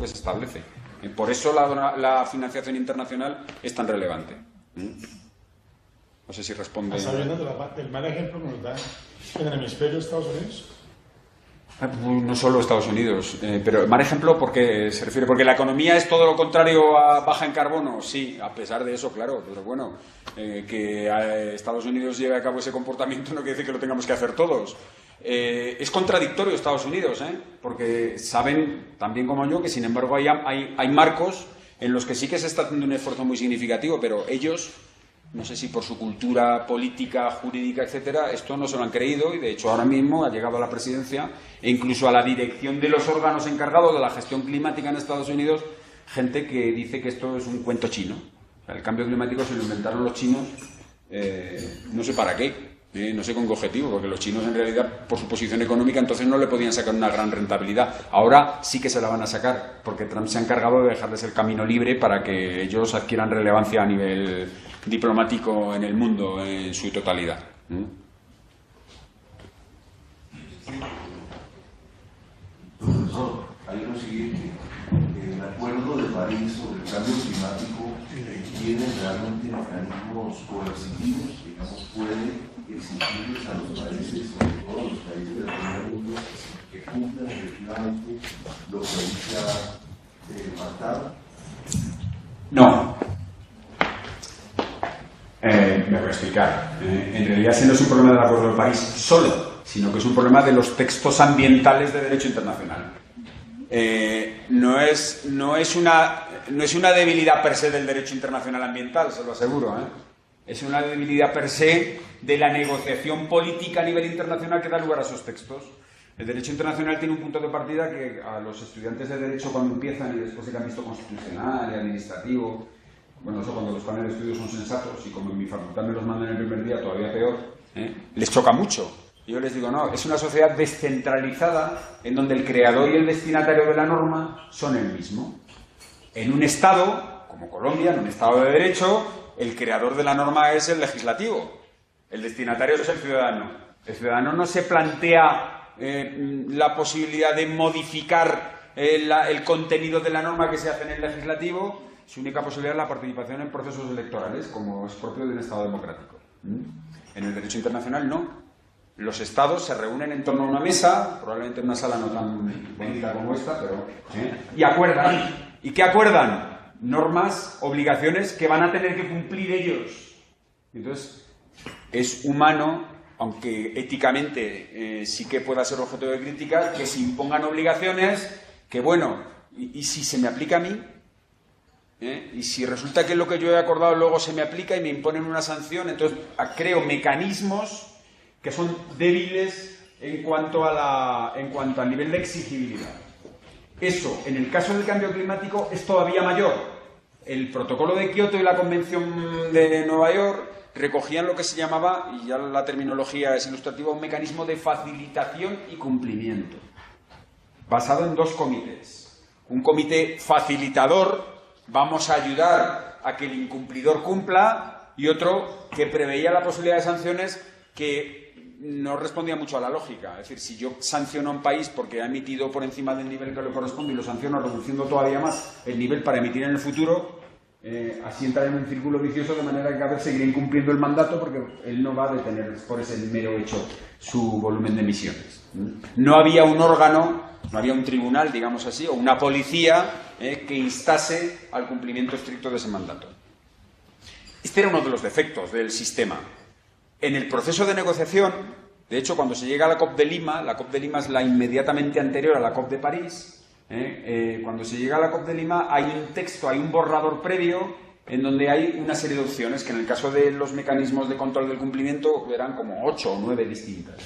que se establece. Por eso la financiación internacional es tan relevante. No sé si responde. Sabiendo del mal ejemplo que nos da en el hemisferio de Estados Unidos. No solo Estados Unidos, pero mal ejemplo porque se refiere, porque la economía es todo lo contrario a baja en carbono, sí, a pesar de eso, claro, pero bueno, que Estados Unidos lleve a cabo ese comportamiento no quiere decir que lo tengamos que hacer todos. Es contradictorio Estados Unidos, porque saben, también como yo, que sin embargo hay marcos en los que sí que se está haciendo un esfuerzo muy significativo, pero ellos, no sé si por su cultura política, jurídica, etcétera, esto no se lo han creído y de hecho ahora mismo ha llegado a la presidencia e incluso a la dirección de los órganos encargados de la gestión climática en Estados Unidos, gente que dice que esto es un cuento chino. O sea, el cambio climático se lo inventaron los chinos, no sé para qué. No sé con qué objetivo, porque los chinos en realidad, por su posición económica, entonces no le podían sacar una gran rentabilidad. Ahora sí que se la van a sacar, porque Trump se ha encargado de dejarles el camino libre para que ellos adquieran relevancia a nivel diplomático en el mundo en su totalidad. Profesor, hay lo siguiente. El Acuerdo de París sobre el cambio climático tiene realmente mecanismos coercitivos, digamos, puede exigirles a los países, sobre todo a los países del primer mundo, que cumplan efectivamente lo que ahí se ha pactado. No. Me voy a explicar. En realidad ese no es un problema del Acuerdo de París solo, sino que es un problema de los textos ambientales de derecho internacional. No es una debilidad per se del derecho internacional ambiental, se lo aseguro. Es una debilidad per se de la negociación política a nivel internacional que da lugar a esos textos. El derecho internacional tiene un punto de partida que a los estudiantes de derecho cuando empiezan y después de que han visto constitucional y administrativo, bueno, eso cuando los planes de estudio son sensatos y como en mi facultad me los mandan el primer día todavía peor, les choca mucho. Yo les digo, no, es una sociedad descentralizada en donde el creador y el destinatario de la norma son el mismo. En un Estado, como Colombia, en un Estado de Derecho, el creador de la norma es el legislativo, el destinatario es el ciudadano. El ciudadano no se plantea la posibilidad de modificar el contenido de la norma que se hace en el legislativo. Su única posibilidad es la participación en procesos electorales, como es propio de un Estado democrático. En el derecho internacional no. Los Estados se reúnen en torno a una mesa, probablemente en una sala no tan bonita como esta, pero y acuerdan. ¿Y qué acuerdan? Normas, obligaciones que van a tener que cumplir ellos. Entonces, es humano, aunque éticamente sí que pueda ser objeto de crítica, que se impongan obligaciones que, bueno, ¿y si se me aplica a mí? Y si resulta que lo que yo he acordado luego se me aplica y me imponen una sanción, entonces creo mecanismos que son débiles en cuanto al nivel de exigibilidad. Eso, en el caso del cambio climático, es todavía mayor. El protocolo de Kioto y la Convención de Nueva York recogían lo que se llamaba, y ya la terminología es ilustrativa, un mecanismo de facilitación y cumplimiento, basado en dos comités. Un comité facilitador, vamos a ayudar a que el incumplidor cumpla, y otro que preveía la posibilidad de sanciones que no respondía mucho a la lógica. Es decir, si yo sanciono a un país porque ha emitido por encima del nivel que le corresponde y lo sanciono reduciendo todavía más el nivel para emitir en el futuro, así entra en un círculo vicioso, de manera que cada vez seguirá incumpliendo el mandato porque él no va a detener por ese mero hecho su volumen de emisiones. No había un órgano, no había un tribunal, digamos así, o una policía que instase al cumplimiento estricto de ese mandato. Este era uno de los defectos del sistema. En el proceso de negociación, de hecho, cuando se llega a la COP de Lima, la COP de Lima es la inmediatamente anterior a la COP de París, cuando se llega a la COP de Lima hay un texto, hay un borrador previo en donde hay una serie de opciones que en el caso de los mecanismos de control del cumplimiento eran como 8 o 9 distintas,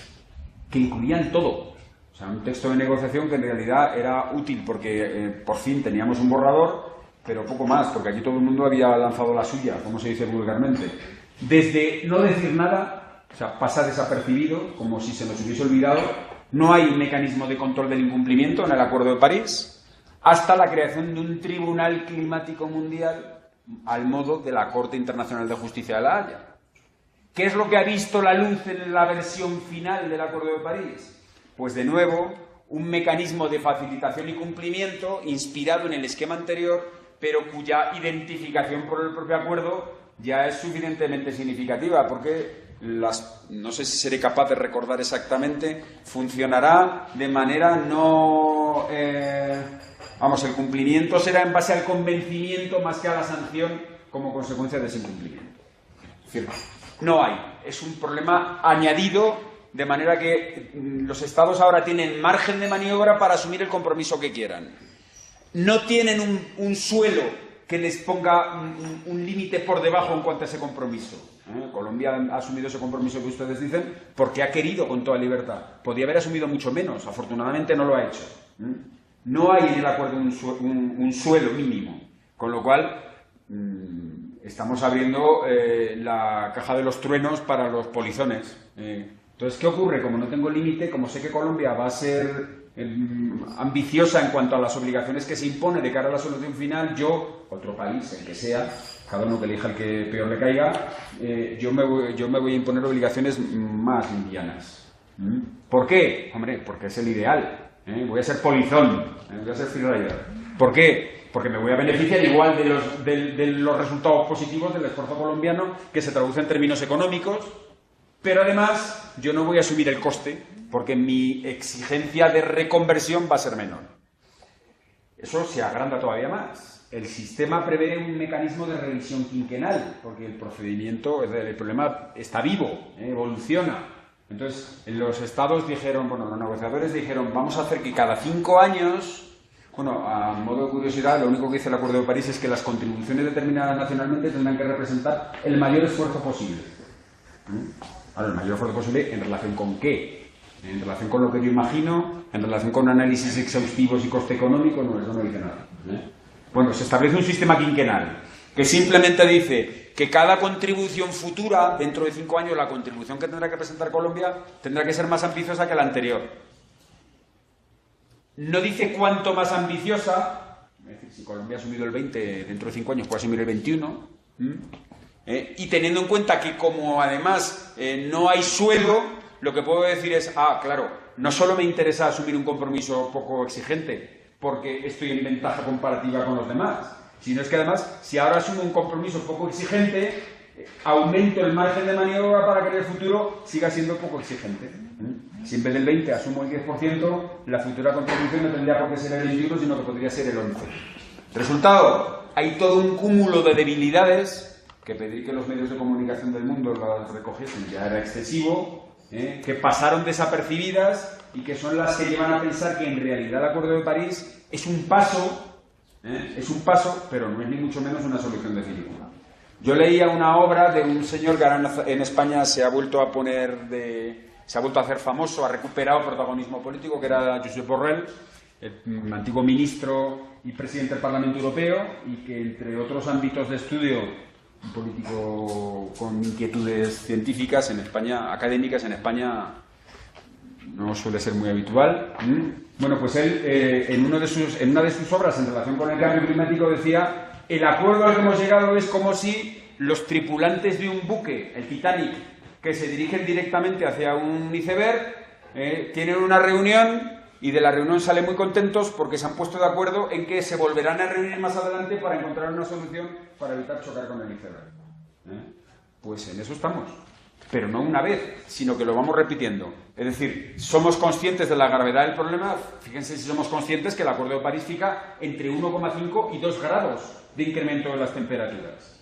que incluían todo. O sea, un texto de negociación que en realidad era útil porque por fin teníamos un borrador, pero poco más, porque aquí todo el mundo había lanzado la suya, como se dice vulgarmente. Desde no decir nada, o sea, pasa desapercibido, como si se nos hubiese olvidado, no hay un mecanismo de control del incumplimiento en el Acuerdo de París, hasta la creación de un Tribunal Climático Mundial al modo de la Corte Internacional de Justicia de La Haya. ¿Qué es lo que ha visto la luz en la versión final del Acuerdo de París? Pues de nuevo, un mecanismo de facilitación y cumplimiento inspirado en el esquema anterior, pero cuya identificación por el propio acuerdo ya es suficientemente significativa, porque no sé si seré capaz de recordar exactamente, funcionará de manera no... el cumplimiento será en base al convencimiento más que a la sanción como consecuencia de ese incumplimiento. Es decir, no hay. Es un problema añadido, de manera que los Estados ahora tienen margen de maniobra para asumir el compromiso que quieran. No tienen un suelo que les ponga un límite por debajo en cuanto a ese compromiso. Colombia ha asumido ese compromiso que ustedes dicen porque ha querido con toda libertad. Podría haber asumido mucho menos, afortunadamente no lo ha hecho. No hay en el acuerdo un suelo mínimo, con lo cual estamos abriendo la caja de los truenos para los polizones. Entonces, ¿qué ocurre? Como no tengo límite, como sé que Colombia va a ser ambiciosa en cuanto a las obligaciones que se impone de cara a la solución final, yo, otro país, el que sea, cada uno que elija el que peor le caiga, yo me voy a imponer obligaciones más livianas. ¿Por qué? Hombre, porque es el ideal. Voy a ser polizón, voy a ser freerider. ¿Por qué? Porque me voy a beneficiar igual de los resultados positivos del esfuerzo colombiano, que se traduce en términos económicos, pero además yo no voy a asumir el coste, porque mi exigencia de reconversión va a ser menor. Eso se agranda todavía más. El sistema prevé un mecanismo de revisión quinquenal, porque el procedimiento, el problema está vivo, evoluciona. Entonces, los estados dijeron, los negociadores dijeron, vamos a hacer que cada 5 años, a modo de curiosidad, lo único que dice el Acuerdo de París es que las contribuciones determinadas nacionalmente tendrán que representar el mayor esfuerzo posible. Ahora, el mayor esfuerzo posible, ¿en relación con qué? En relación con lo que yo imagino, en relación con análisis exhaustivos y coste económico, no, eso no dice nada. Bueno, se establece un sistema quinquenal que simplemente dice que cada contribución futura, dentro de 5 años, la contribución que tendrá que presentar Colombia tendrá que ser más ambiciosa que la anterior. No dice cuánto más ambiciosa, es decir, si Colombia ha asumido el 20, dentro de 5 años puede asumir el 21, y teniendo en cuenta que como además no hay suelo, lo que puedo decir es, claro, no solo me interesa asumir un compromiso poco exigente, porque estoy en ventaja comparativa con los demás, sino es que además, si ahora asumo un compromiso poco exigente, aumento el margen de maniobra para que en el futuro siga siendo poco exigente. Si en vez del 20 asumo el 10%, la futura contribución no tendría por qué ser el 21, sino que podría ser el 11%. Resultado, hay todo un cúmulo de debilidades que pedir que los medios de comunicación del mundo las recogiesen ya era excesivo, que pasaron desapercibidas y que son las que llevan a pensar que en realidad el Acuerdo de París es un paso, pero no es ni mucho menos una solución definitiva. Yo leía una obra de un señor que ahora en España se ha vuelto a hacer famoso, ha recuperado protagonismo político, que era Josep Borrell, el antiguo ministro y presidente del Parlamento Europeo, y que entre otros ámbitos de estudio, un político con inquietudes científicas en España, académicas en España, no suele ser muy habitual. Bueno, pues él en una de sus obras en relación con el cambio climático decía: el acuerdo al que hemos llegado es como si los tripulantes de un buque, el Titanic, que se dirigen directamente hacia un iceberg, tienen una reunión y de la reunión salen muy contentos porque se han puesto de acuerdo en que se volverán a reunir más adelante para encontrar una solución para evitar chocar con el iceberg. Pues en eso estamos. Pero no una vez, sino que lo vamos repitiendo. Es decir, somos conscientes de la gravedad del problema. Fíjense si somos conscientes que el Acuerdo de París fija entre 1,5 y 2 grados de incremento de las temperaturas.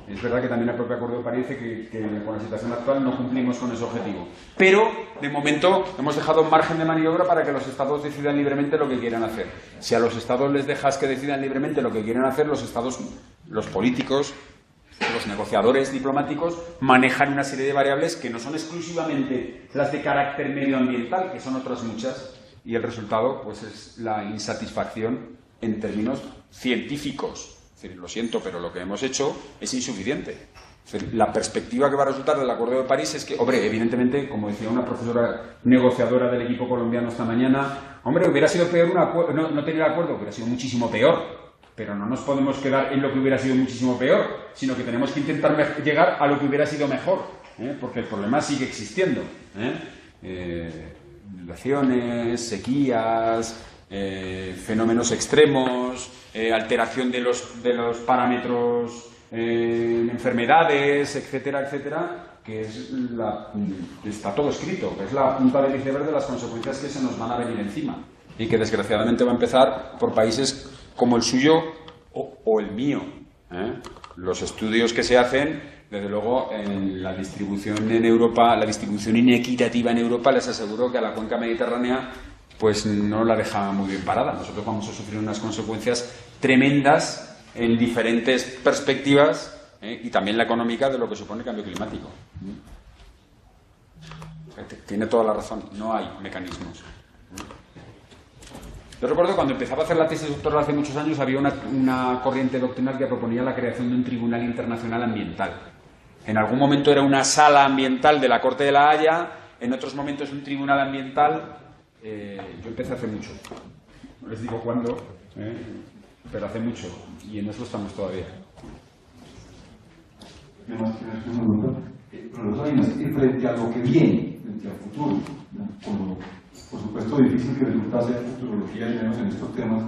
Es verdad que también el propio Acuerdo de París dice que con la situación actual no cumplimos con ese objetivo. Pero, de momento, hemos dejado un margen de maniobra para que los Estados decidan libremente lo que quieran hacer. Si a los Estados les dejas que decidan libremente lo que quieren hacer, los Estados, los políticos, los negociadores diplomáticos manejan una serie de variables que no son exclusivamente las de carácter medioambiental, que son otras muchas, y el resultado pues es la insatisfacción en términos científicos. Es decir, lo siento, pero lo que hemos hecho es insuficiente. Es decir, la perspectiva que va a resultar del Acuerdo de París es que, hombre, evidentemente, como decía una profesora negociadora del equipo colombiano esta mañana, hombre, hubiera sido peor no tener acuerdo, hubiera sido muchísimo peor. Pero no nos podemos quedar en lo que hubiera sido muchísimo peor, sino que tenemos que intentar llegar a lo que hubiera sido mejor, porque el problema sigue existiendo. inundaciones, sequías, fenómenos extremos, alteración de los parámetros, enfermedades, etcétera, etcétera, que está todo escrito, que es la punta del iceberg de las consecuencias que se nos van a venir encima y que desgraciadamente va a empezar por países como el suyo o el mío. Los estudios que se hacen, desde luego, en la distribución en Europa, la distribución inequitativa en Europa, les aseguro que a la cuenca mediterránea pues no la deja muy bien parada. Nosotros vamos a sufrir unas consecuencias tremendas en diferentes perspectivas, y también la económica, de lo que supone el cambio climático. Tiene toda la razón, no hay mecanismos. Yo recuerdo cuando empezaba a hacer la tesis doctoral hace muchos años, había una corriente doctrinal que proponía la creación de un tribunal internacional ambiental. En algún momento era una sala ambiental de la Corte de la Haya, en otros momentos un tribunal ambiental. Yo empecé hace mucho, no les digo cuándo, pero hace mucho, y en eso estamos todavía. Frente a lo que viene, frente al futuro, por supuesto difícil que resulta hacer futurología, tenemos en estos temas,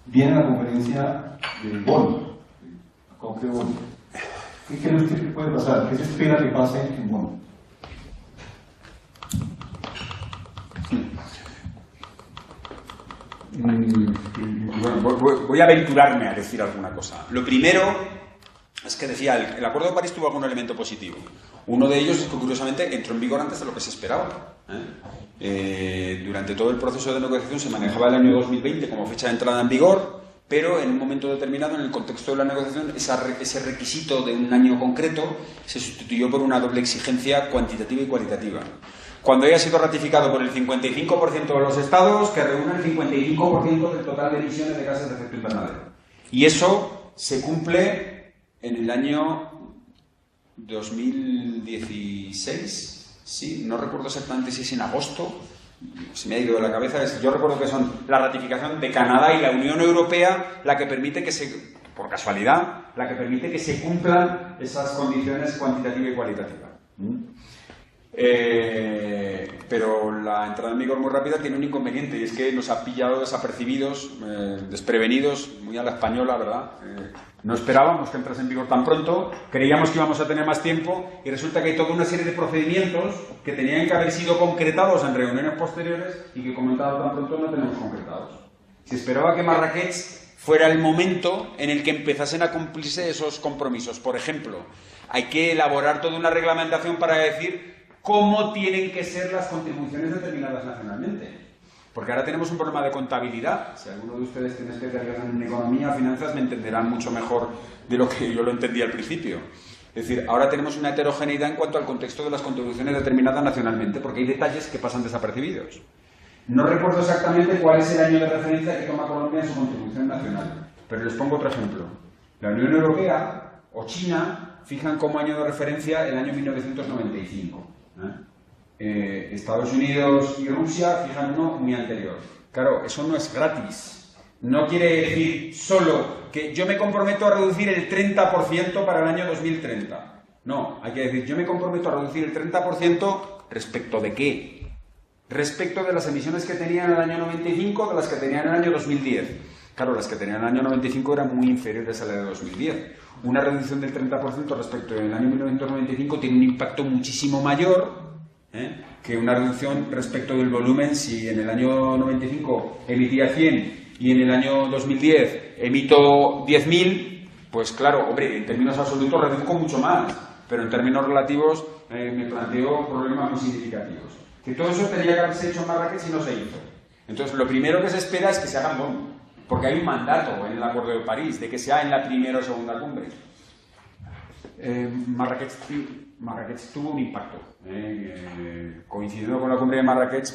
viene la conferencia de Bonn, COP de Bonn. ¿Qué cree usted que puede pasar? ¿Qué se espera que pase en Bonn? Bueno, voy a aventurarme a decir alguna cosa. Lo primero es que decía, el Acuerdo de París tuvo algún elemento positivo. Uno de ellos es que, curiosamente, entró en vigor antes de lo que se esperaba. Durante todo el proceso de negociación se manejaba el año 2020 como fecha de entrada en vigor, pero en un momento determinado, en el contexto de la negociación, ese requisito de un año concreto se sustituyó por una doble exigencia cuantitativa y cualitativa. Cuando haya sido ratificado por el 55% de los estados, que reúnen el 55% del total de emisiones de gases de efecto invernadero. Y eso se cumple en el año 2016, sí, no recuerdo exactamente si es en agosto, se me ha ido de la cabeza. Yo recuerdo que son la ratificación de Canadá y la Unión Europea la que permite que por casualidad, la que permite que se cumplan esas condiciones cuantitativa y cualitativa. Pero la entrada en vigor muy rápida tiene un inconveniente, y es que nos ha pillado desapercibidos, desprevenidos, muy a la española, ¿verdad? No esperábamos que entrase en vigor tan pronto, creíamos que íbamos a tener más tiempo, y resulta que hay toda una serie de procedimientos que tenían que haber sido concretados en reuniones posteriores y que, como entrado tan pronto, no tenemos concretados. Se esperaba que Marrakech fuera el momento en el que empezasen a cumplirse esos compromisos. Por ejemplo, hay que elaborar toda una reglamentación para decir cómo tienen que ser las contribuciones determinadas nacionalmente. Porque ahora tenemos un problema de contabilidad. Si alguno de ustedes tiene especialización en economía, finanzas, me entenderán mucho mejor de lo que yo lo entendí al principio. Es decir, ahora tenemos una heterogeneidad en cuanto al contexto de las contribuciones determinadas nacionalmente, porque hay detalles que pasan desapercibidos. No recuerdo exactamente cuál es el año de referencia que toma Colombia en su contribución nacional, pero les pongo otro ejemplo. La Unión Europea o China fijan como año de referencia el año 1995. Estados Unidos y Rusia fijan uno muy anterior. Claro, eso no es gratis. No quiere decir solo que yo me comprometo a reducir el 30% para el año 2030. No, hay que decir, yo me comprometo a reducir el 30% respecto de qué. Respecto de las emisiones que tenía en el año 95 de las que tenía en el año 2010. Claro, las que tenía en el año 95 eran muy inferiores a la de 2010. Una reducción del 30% respecto del año 1995 tiene un impacto muchísimo mayor que una reducción respecto del volumen. Si en el año 95 emitía 100 y en el año 2010 emito 10.000, pues claro, hombre, en términos absolutos reduzco mucho más, pero en términos relativos me planteo problemas muy significativos. Que todo eso tendría que haberse hecho en Marrakech y no se hizo. Entonces, lo primero que se espera es que se haga en Bonn, porque hay un mandato en el Acuerdo de París de que sea en la primera o segunda cumbre. Marrakech tuvo un impacto. Coincidiendo con la cumbre de Marrakech,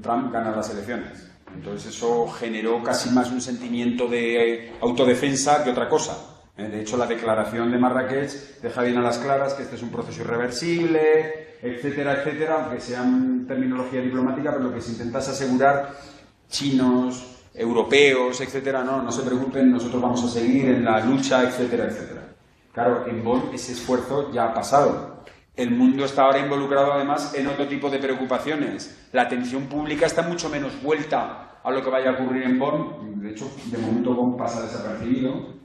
Trump gana las elecciones. Entonces eso generó casi más un sentimiento de autodefensa que otra cosa. De hecho, la declaración de Marrakech deja bien a las claras que este es un proceso irreversible, etcétera, etcétera, aunque sea en terminología diplomática, pero lo que se intenta es asegurar, chinos, europeos, etcétera, no se preocupen, nosotros vamos a seguir en la lucha, etcétera, etcétera. Claro, en Bonn ese esfuerzo ya ha pasado. El mundo está ahora involucrado además en otro tipo de preocupaciones. La atención pública está mucho menos vuelta a lo que vaya a ocurrir en Bonn. De hecho, de momento Bonn pasa desapercibido,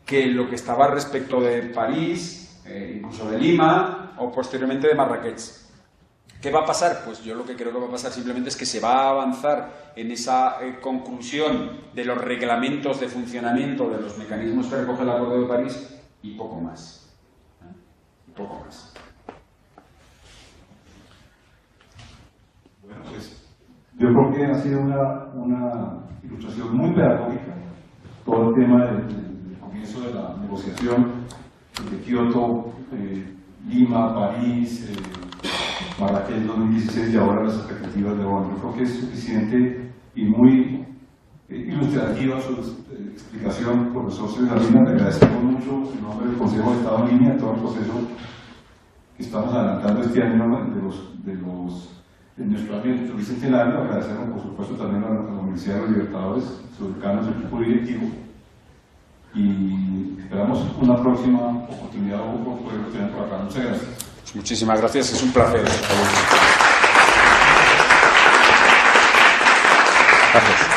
que lo que estaba respecto de París, incluso de Lima o posteriormente de Marrakech. ¿Qué va a pasar? Pues yo lo que creo que va a pasar simplemente es que se va a avanzar en esa conclusión de los reglamentos de funcionamiento de los mecanismos que recoge el Acuerdo de París y poco más. Poco más. Bueno, pues yo creo que ha sido una ilustración muy pedagógica todo el tema del comienzo de la negociación de Kioto, Lima, París, Marrakech 2016 y ahora las expectativas de Bonn. Yo creo que es suficiente y muy ilustrativa su explicación, profesor Cesarina. Le agradecemos mucho en nombre del Consejo de Estado en línea todo el proceso que estamos adelantando este año de nuestro año bicentenario. Agradecemos, por supuesto, también a la Universidad de los Libertadores, sus decanos, el equipo directivo, y esperamos una próxima oportunidad o poder tener por acá. Muchas gracias. Muchísimas gracias, es un placer. Gracias.